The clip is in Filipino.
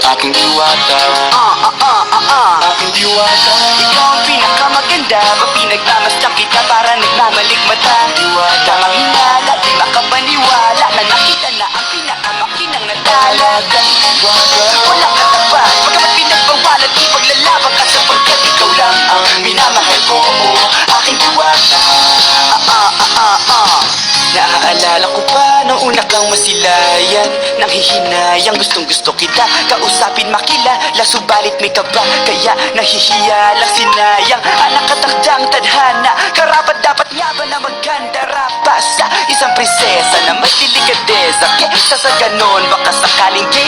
Aking diwata, aking diwata, Ikaw ang pinakamaganda, pag pinagmamasdan kita para nagmamalikmata. diwata, Tamang hinala, di makapaniwala na nakita na ang pinakamakinang natala. talagang diwata. Walang katapat, pagkamat pinagbawalan, di paglalaban ka sapagkat ikaw lang ang minamahal ko. Aking diwata, Naaalala ko pa nung una kang masilayan, nang hihinayang gustong gusto kita kausapin makilala, subalit may kaba kaya nahihiya lang sinayang. Anak katakdang tadhana, karapat dapat nga ba na maganda pa sa isang prinsesa na may delikadeza? Kesa sa ganon baka sakaling gay